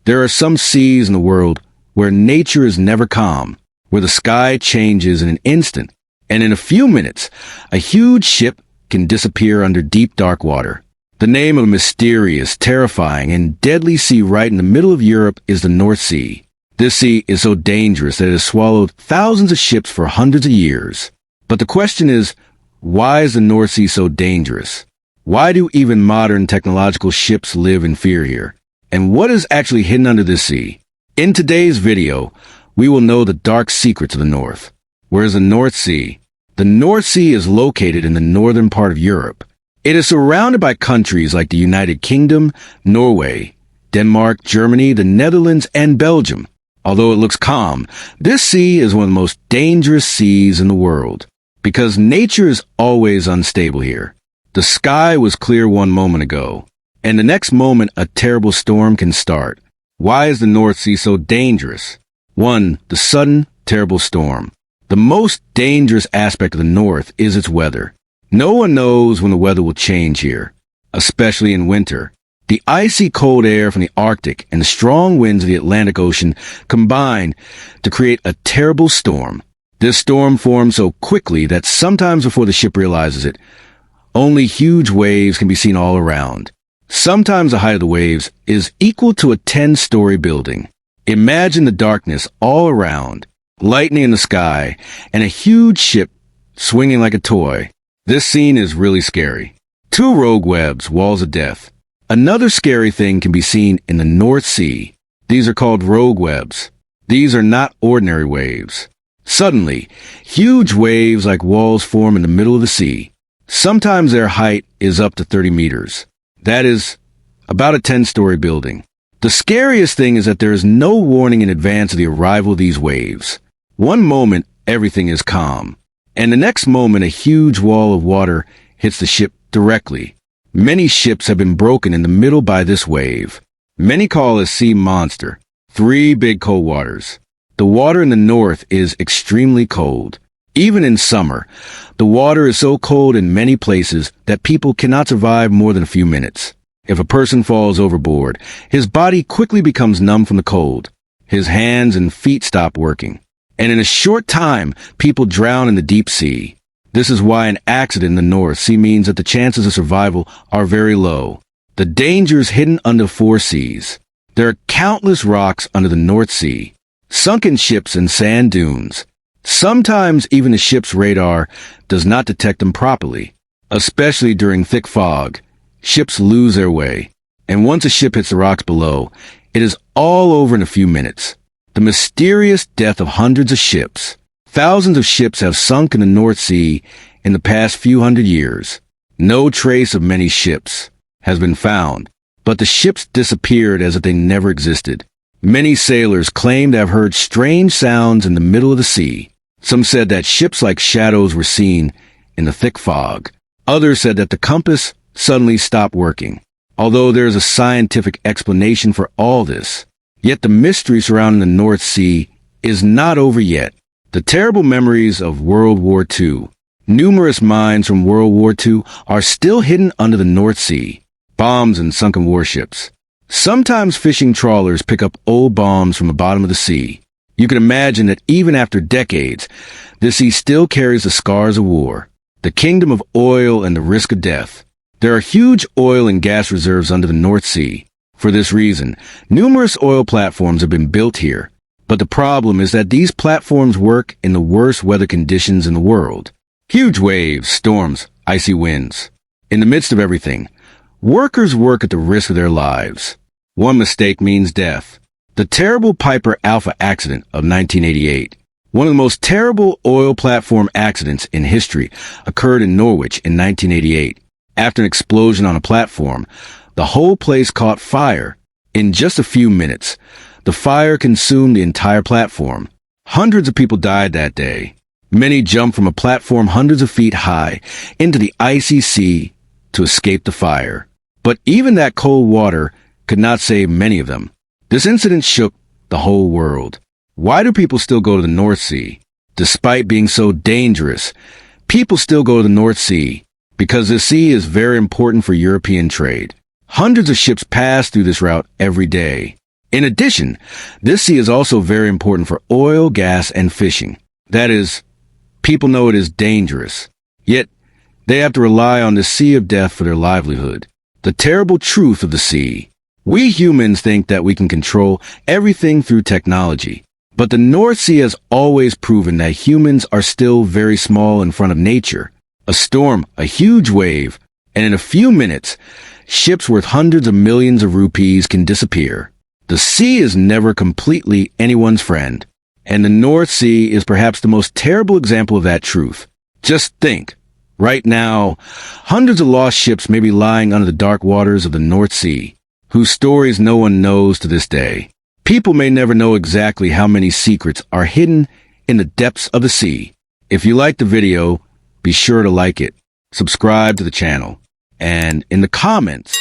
There are some seas in the world where nature is never calm, where the sky changes in an instant, and in a few minutes, a huge ship can disappear under deep dark water. The name of a mysterious, terrifying, and deadly sea right in the middle of Europe is the North Sea. This sea is so dangerous that it has swallowed thousands of ships for hundreds of years. But the question is, why is the North Sea so dangerous? Why do even modern technological ships live in fear here? And what is actually hidden under this sea? In today's video, we will know the dark secrets of the North. Where is the North Sea? The North Sea is located in the northern part of Europe. It is surrounded by countries like the United Kingdom, Norway, Denmark, Germany, the Netherlands, and Belgium. Although it looks calm, this sea is one of the most dangerous seas in the world, because nature is always unstable here. The sky was clear one moment ago, and the next moment a terrible storm can start. Why is the North Sea so dangerous? 1. The sudden, terrible storm. The most dangerous aspect of the North is its weather. No one knows when the weather will change here, especially in winter. The icy cold air from the Arctic and the strong winds of the Atlantic Ocean combine to create a terrible storm. This storm forms so quickly that sometimes before the ship realizes it, only huge waves can be seen all around. Sometimes the height of the waves is equal to a 10-story building. Imagine the darkness all around, lightning in the sky, and a huge ship swinging like a toy. This scene is really scary. 2 rogue webs, walls of death. Another scary thing can be seen in the North Sea. These are called rogue webs. These are not ordinary waves. Suddenly, huge waves like walls form in the middle of the sea. Sometimes their height is up to 30 meters. That is about a 10-story building. The scariest thing is that there is no warning in advance of the arrival of these waves. One moment, everything is calm, and the next moment a huge wall of water hits the ship directly. Many ships have been broken in the middle by this wave. Many call it a sea monster. 3 big cold waters. The water in the north is extremely cold. Even in summer, the water is so cold in many places that people cannot survive more than a few minutes. If a person falls overboard, his body quickly becomes numb from the cold. His hands and feet stop working. And in a short time, people drown in the deep sea. This is why an accident in the North Sea means that the chances of survival are very low. The danger is hidden under 4 seas. There are countless rocks under the North Sea, sunken ships and sand dunes. Sometimes even the ship's radar does not detect them properly, especially during thick fog. Ships lose their way, and once a ship hits the rocks below, it is all over in a few minutes. The mysterious death of hundreds of ships. Thousands of ships have sunk in the North Sea in the past few hundred years. No trace of many ships has been found, but the ships disappeared as if they never existed. Many sailors claim to have heard strange sounds in the middle of the sea. Some said that ships like shadows were seen in the thick fog. Others said that the compass suddenly stopped working. Although there is a scientific explanation for all this, yet the mystery surrounding the North Sea is not over yet. The terrible memories of World War II. Numerous mines from World War II are still hidden under the North Sea. Bombs and sunken warships. Sometimes fishing trawlers pick up old bombs from the bottom of the sea. You can imagine that even after decades, the sea still carries the scars of war, the kingdom of oil and the risk of death. There are huge oil and gas reserves under the North Sea. For this reason, numerous oil platforms have been built here. But the problem is that these platforms work in the worst weather conditions in the world. Huge waves, storms, icy winds. In the midst of everything, workers work at the risk of their lives. One mistake means death. The terrible Piper Alpha accident of 1988, one of the most terrible oil platform accidents in history, occurred in Norwich in 1988. After an explosion on a platform, the whole place caught fire. In just a few minutes, the fire consumed the entire platform. Hundreds of people died that day. Many jumped from a platform hundreds of feet high into the icy sea to escape the fire. But even that cold water could not save many of them. This incident shook the whole world. Why do people still go to the North Sea? Despite being so dangerous, people still go to the North Sea because the sea is very important for European trade. Hundreds of ships pass through this route every day. In addition, this sea is also very important for oil, gas, and fishing. That is, people know it is dangerous. Yet, they have to rely on the sea of death for their livelihood. The terrible truth of the sea. We humans think that we can control everything through technology. But the North Sea has always proven that humans are still very small in front of nature. A storm, a huge wave, and in a few minutes, ships worth hundreds of millions of rupees can disappear. The sea is never completely anyone's friend. And the North Sea is perhaps the most terrible example of that truth. Just think. Right now, hundreds of lost ships may be lying under the dark waters of the North Sea, whose stories no one knows to this day. People may never know exactly how many secrets are hidden in the depths of the sea. If you liked the video, be sure to like it, subscribe to the channel, and in the comments,